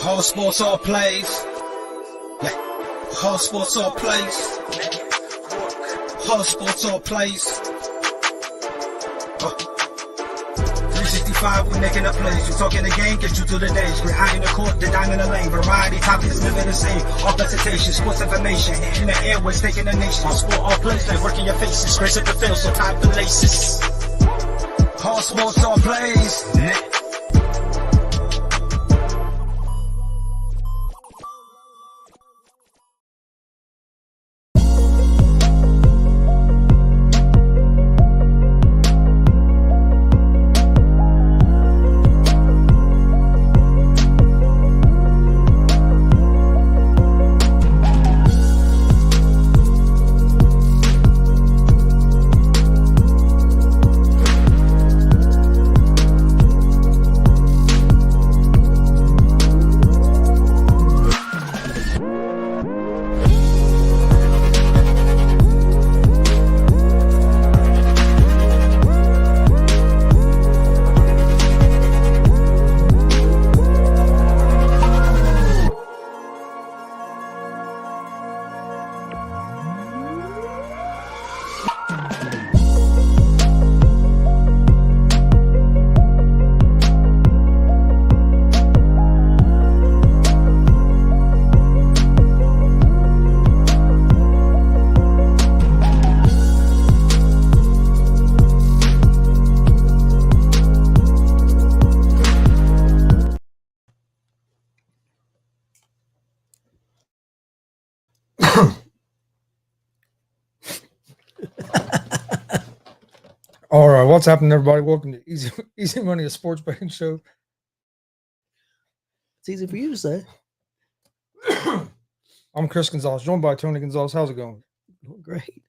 All sports, all plays. Yeah. All sports, all plays. All sports, all plays. 365, we making a plays. You talking the game, get you to the days. We're high in the court, the dime in the lane. Variety topics, living the same. All presentation, sports information. In the airways, taking the nation. All sport, all plays, like working your faces. Grace at the field, so tie the laces. All sports, all plays. Yeah. All right, what's happening, everybody? Welcome to Easy Money, a sports betting show. It's easy for you to say. I'm Chris Gonzalez, joined by Tony Gonzalez. How's it going? Great.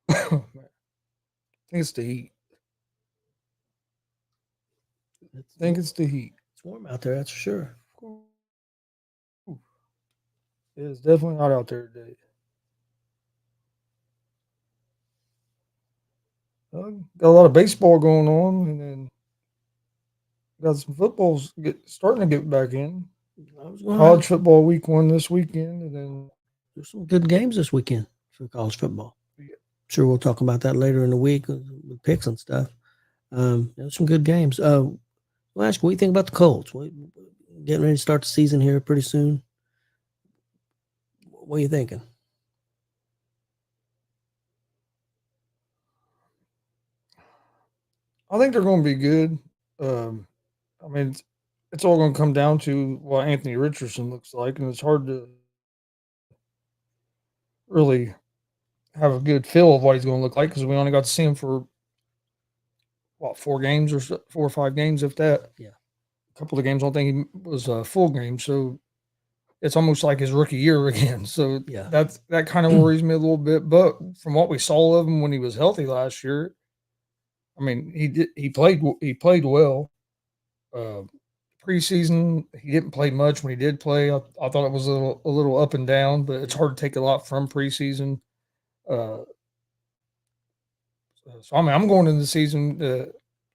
I think it's the heat. It's the heat. It's warm out there, that's for sure. It's definitely hot out there today. Got a lot of baseball going on, and then got some footballs starting to get back in. College football week 1 this weekend, and then there's some good games this weekend for college football. Yeah. Sure, we'll talk about that later in the week with picks and stuff. There's some good games. Well, ask what do you think about the Colts? We're getting ready to start the season here pretty soon. What are you thinking? I think they're going to be good. I mean, it's all going to come down to what Anthony Richardson looks like, and it's hard to really have a good feel of what he's going to look like because we only got to see him for, 4 games or 4 or 5 games, if that. Yeah. A couple of games, I don't think he was a full game, so it's almost like his rookie year again. So yeah, that kind of worries me a little bit. But from what we saw of him when he was healthy last year, I mean, he played well. Preseason, he didn't play much. When he did play, I thought it was a little up and down, but it's hard to take a lot from preseason. So I mean, I'm going into the season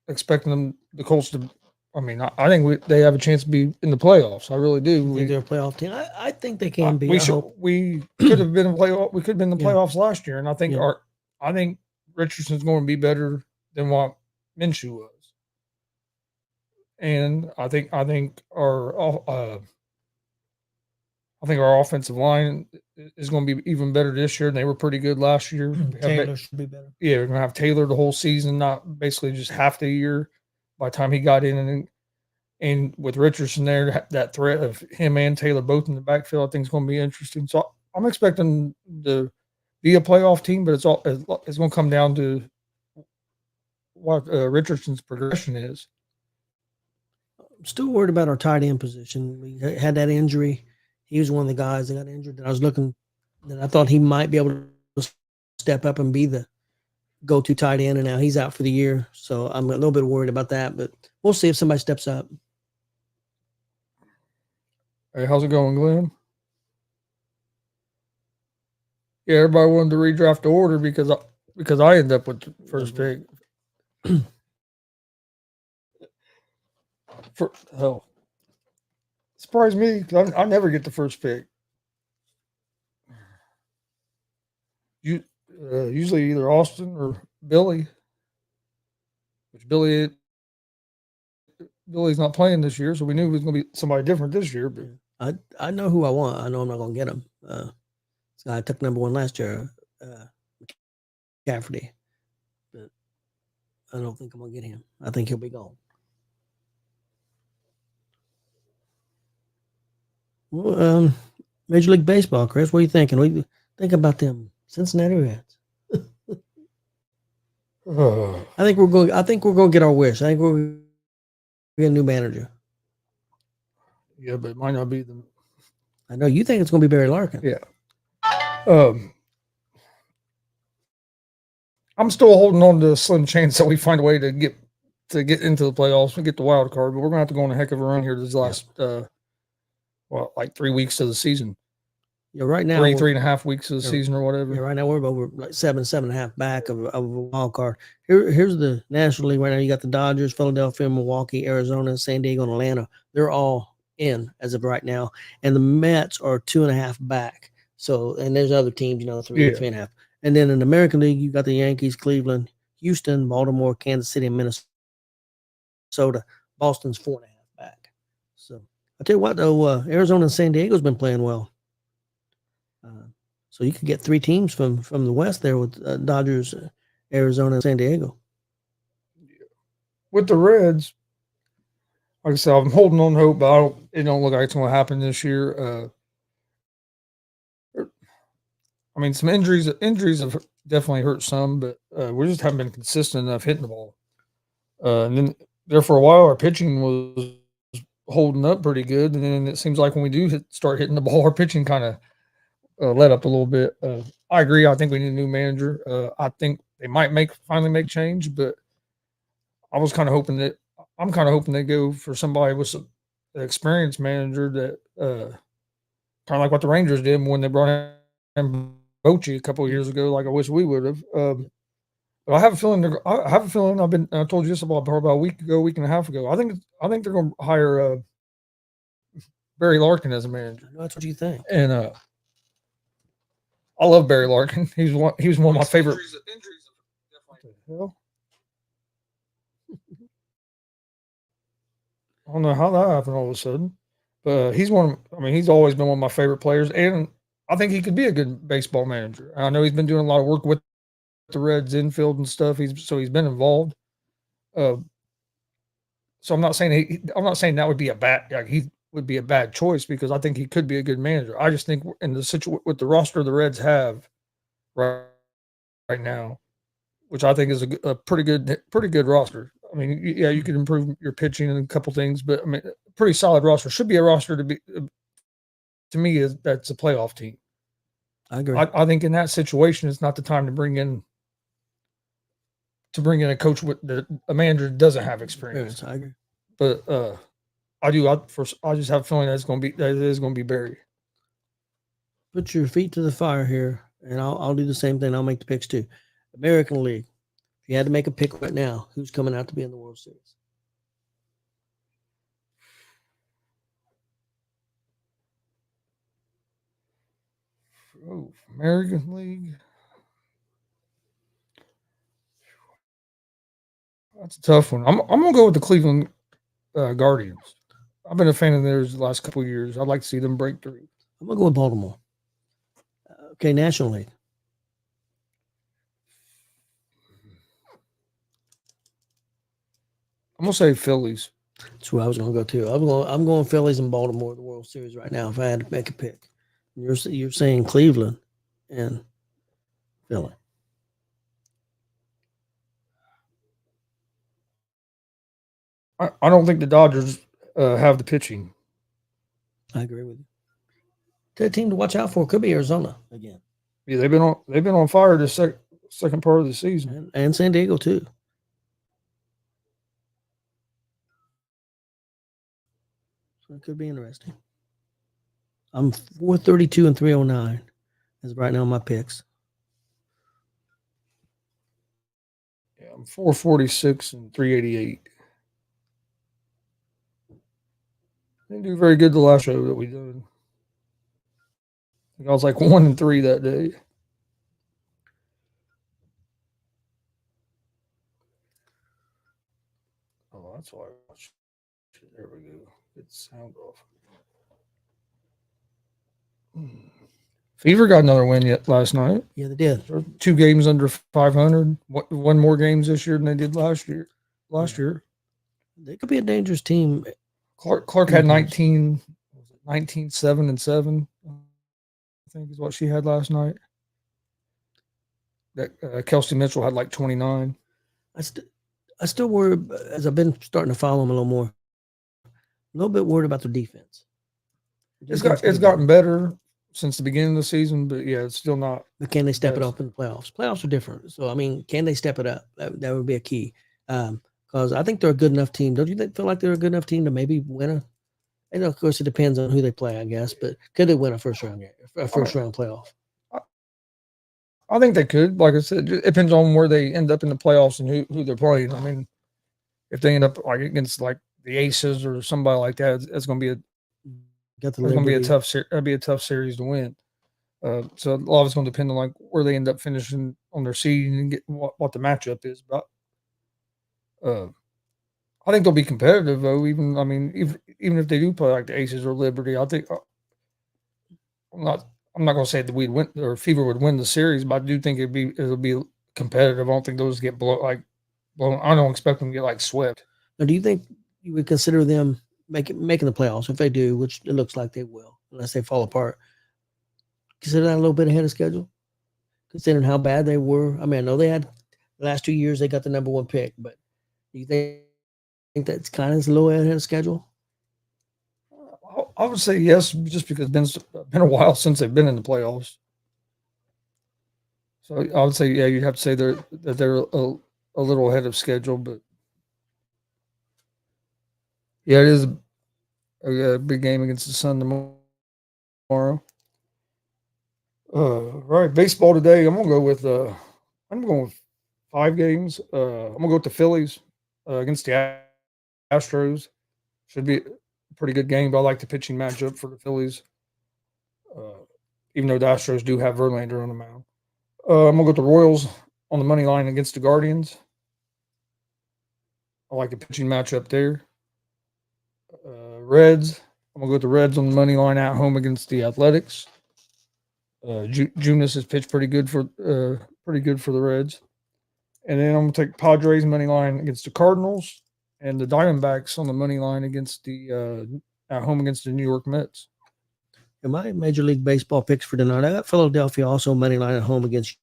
expecting the Colts to. I mean, I think they have a chance to be in the playoffs. I really do. You think they're a playoff team? I think they can be. We could have been in playoff. We could have been in the playoffs last year, and I think I think Richardson's going to be better than what Minshew was. And I think our offensive line is going to be even better this year. And they were pretty good last year. Taylor should be better. Yeah, we're going to have Taylor the whole season, not basically just half the year. By the time he got in, and with Richardson there, that threat of him and Taylor both in the backfield, I think is going to be interesting. So I'm expecting to be a playoff team, but it's going to come down to what Richardson's progression is. I'm still worried about our tight end position. We had that injury. He was one of the guys that got injured that I was looking, that I thought he might be able to step up and be the go-to tight end, and now he's out for the year. So I'm a little bit worried about that, but we'll see if somebody steps up. Hey, how's it going, Glenn? Yeah, everybody wanted to redraft the order because I ended up with the first pick. For hell, surprised me because I never get the first pick. You usually either Austin or Billy, which Billy's not playing this year, so we knew it was going to be somebody different this year. But I know who I want. I know I'm not going to get him. This guy took number 1 last year, Cafferty, but I don't think I'm going to get him. I think he'll be gone. Well, Major League Baseball, Chris, what are you thinking? What do you think about them Cincinnati Reds? I think we're going to get our wish. I think we're going to get a new manager. Yeah, but it might not be them. I know you think it's going to be Barry Larkin. Yeah. I'm still holding on to a slim chance that we find a way to get into the playoffs and get the wild card, but we're going to have to go on a heck of a run here this last, like 3 weeks of the season. Yeah, right now 3.5 weeks of the season or whatever. Yeah, right now we're over like 7.5 back of a wild card. Here's the National League right now. You got the Dodgers, Philadelphia, Milwaukee, Arizona, San Diego, and Atlanta. They're all in as of right now, and the Mets are 2.5 back. So, and there's other teams, 3.5. And then in the American League, you got the Yankees, Cleveland, Houston, Baltimore, Kansas City, and Minnesota. Boston's 4.5 back. So I tell you what, though, Arizona and San Diego's been playing well. So you could get 3 teams from the West there with Dodgers, Arizona, and San Diego. With the Reds, like I said, I'm holding on hope, but it don't look like it's going to happen this year. I mean, some injuries have definitely hurt some, but we just haven't been consistent enough hitting the ball. And then there for a while, our pitching was holding up pretty good, and then it seems like when we do start hitting the ball, our pitching kind of let up a little bit. I agree. I think we need a new manager. I think they might finally make change, but I'm kind of hoping they go for somebody with an experienced manager that kind of like what the Rangers did when they brought in Bochy a couple of years ago. Like I wish we would have. But I have a feeling. I told you this about a week and a half ago. I think they're going to hire Barry Larkin as a manager. That's what you think. And I love Barry Larkin. He was one of my favorite. What the hell? I don't know how that happened all of a sudden, but he's always been one of my favorite players, and I think he could be a good baseball manager. I know he's been doing a lot of work with the Reds infield and stuff. He's been involved. So I'm not saying that would be he would be a bad choice, because I think he could be a good manager. I just think in the situation with the roster the Reds have right now, which I think is a pretty good roster. I mean, yeah, you could improve your pitching and a couple things, but I mean, a pretty solid roster. Should be a roster to me, that's a playoff team. I agree. I think in that situation, it's not the time to bring in a coach with a manager that doesn't have experience. I agree. But I just have a feeling that it is going to be Barry. Put your feet to the fire here, and I'll do the same thing. I'll make the picks too. American League. If you had to make a pick right now, who's coming out to be in the World Series? Oh, American League. That's a tough one. I'm gonna go with the Cleveland Guardians. I've been a fan of theirs the last couple of years. I'd like to see them break through. I'm gonna go with Baltimore. Okay, National League. I'm gonna say Phillies. That's who I was gonna go to. I'm going Phillies and Baltimore the World Series right now. If I had to make a pick, you're saying Cleveland and Philly. I don't think the Dodgers have the pitching. I agree with you. That team to watch out for could be Arizona again. Yeah, they've been on fire this second part of the season, and San Diego too. So it could be interesting. I'm 432 and 309 as right now my picks. Yeah, I'm 446 and 388. Didn't do very good the last show that we did. I was like 1-3 that day. Oh, that's why I watched. There we go. Get the sound off. Fever got another win yet last night. Yeah, they did. 2 games under 500. Won more games this year than they did last year. They could be a dangerous team. Clark had 19, 7-7. I think is what she had last night. That Kelsey Mitchell had like 29. I still worry, as I've been starting to follow them a little more. A little bit worried about their defense. It's gotten better since the beginning of the season, but yeah, it's still not. But can they step it up in the playoffs? Playoffs are different. So, I mean, can they step it up? That would be a key. Because I think they're a good enough team. Don't you feel like they're a good enough team to maybe win a? And of course, it depends on who they play, I guess. But could they win a first round playoff? I think they could. Like I said, it depends on where they end up in the playoffs and who they're playing. I mean, if they end up like against like the Aces or somebody like that, it's going to be a tough series to win. So a lot of it's going to depend on like where they end up finishing on their seeding and get what the matchup is. But I think they'll be competitive though. Even if they do play like the Aces or Liberty, I think I'm not going to say that we'd win or Fever would win the series, but I do think it'll be competitive. I don't think those get blown. I don't expect them to get like swept. Now, do you think you would consider them making the playoffs if they do, which it looks like they will, unless they fall apart? Consider that a little bit ahead of schedule, considering how bad they were. I mean, I know they had the last 2 years they got the number 1 pick, but do you think that's kind of a little ahead of schedule? I would say yes, just because it's been a while since they've been in the playoffs. So I would say yeah, you'd have to say they're a little ahead of schedule, but yeah, it is a big game against the Sun tomorrow. Right, baseball today. I'm going with 5 games. I'm gonna go with the Phillies against the Astros. Should be a pretty good game, but I like the pitching matchup for the Phillies. Even though the Astros do have Verlander on the mound. I'm gonna go with the Royals on the money line against the Guardians. I like the pitching matchup there. Reds. I'm gonna go with the Reds on the money line at home against the Athletics. Junis has pitched pretty good for the Reds, and then I'm gonna take Padres money line against the Cardinals and the Diamondbacks on the money line against the at home against the New York Mets. In my Major League Baseball picks for tonight, I got Philadelphia also money line at home against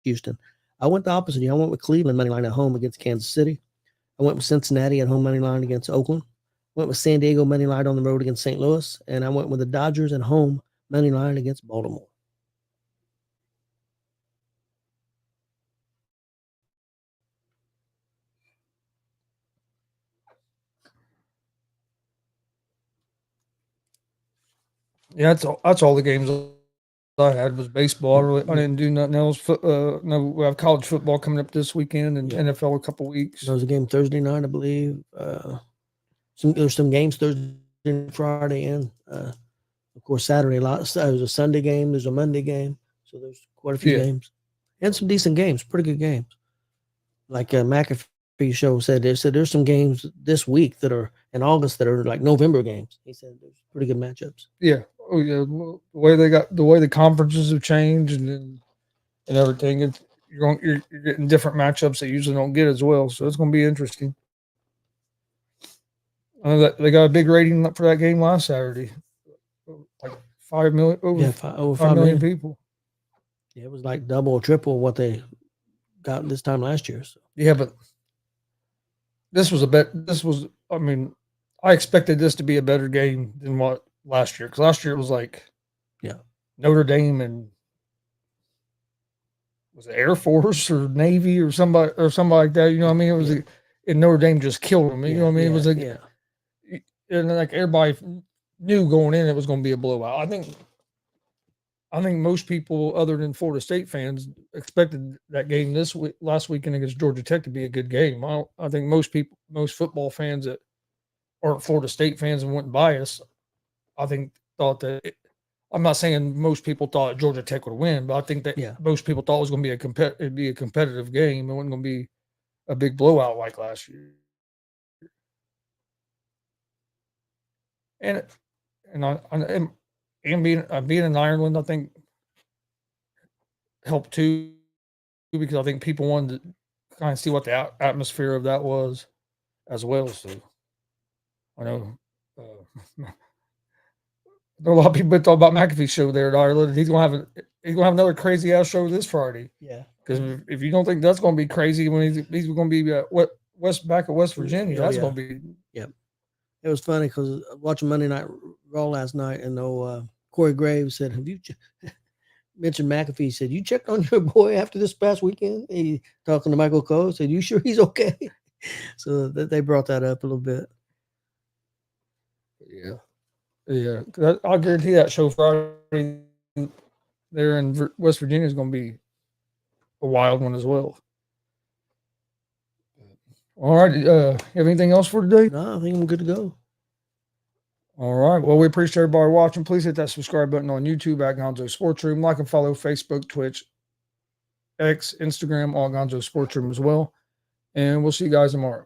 Houston. I went the opposite. I went with Cleveland money line at home against Kansas City. I went with Cincinnati at home money line against Oakland. Went with San Diego money line on the road against St. Louis, and I went with the Dodgers at home money line against Baltimore. Yeah, that's all the games I had was baseball. I didn't do nothing else. No, we have college football coming up this weekend and NFL a couple weeks. There was a game Thursday night, I believe. There's some games Thursday and Friday, and of course Saturday. There's a Sunday game. There's a Monday game. So there's quite a few games and some decent games, pretty good games. Like McAfee show said, there's some games this week that are in August that are like November games. He said there's pretty good matchups. Yeah. Oh yeah. The way the conferences have changed and everything, you're getting different matchups that you usually don't get as well. So it's going to be interesting. I know that they got a big rating for that game last Saturday, like 5 million, over 5 million people. Yeah, it was like double or triple what they got this time last year. So. Yeah, but this was I mean, I expected this to be a better game than what last year, because last year it was like, Notre Dame and was it Air Force or Navy or somebody like that. You know what I mean? It was and Notre Dame just killed them. You know what I mean? It was like, and like everybody knew going in it was going to be a blowout. I think most people, other than Florida State fans, expected that game last weekend against Georgia Tech to be a good game. I think most football fans that aren't Florida State fans and weren't biased, I think thought that I'm not saying most people thought Georgia Tech would win, but I think that most people thought it was going to be a competitive game. It wasn't going to be a big blowout like last year. And being in Ireland, I think helped too, because I think people wanted to kind of see what the atmosphere of that was as well. So I know a lot of people talk about McAfee's show there at Ireland. He's gonna have another crazy ass show this Friday. Yeah, because if you don't think that's going to be crazy when he's going to be back at West Virginia, that's going to be. Yep. It was funny because watching Monday Night Raw last night, and Corey Graves said, "Have you mentioned McAfee?" Said, "You checked on your boy after this past weekend?" He talking to Michael Cole said, "You sure he's okay?" So they brought that up a little bit. Yeah. I'll guarantee that show Friday there in West Virginia is going to be a wild one as well. All right. You have anything else for today? No, I think I'm good to go. All right. Well, we appreciate everybody watching. Please hit that subscribe button on YouTube at Gonzo Sports Room. Like and follow Facebook, Twitch, X, Instagram, all Gonzo Sports Room as well. And we'll see you guys tomorrow.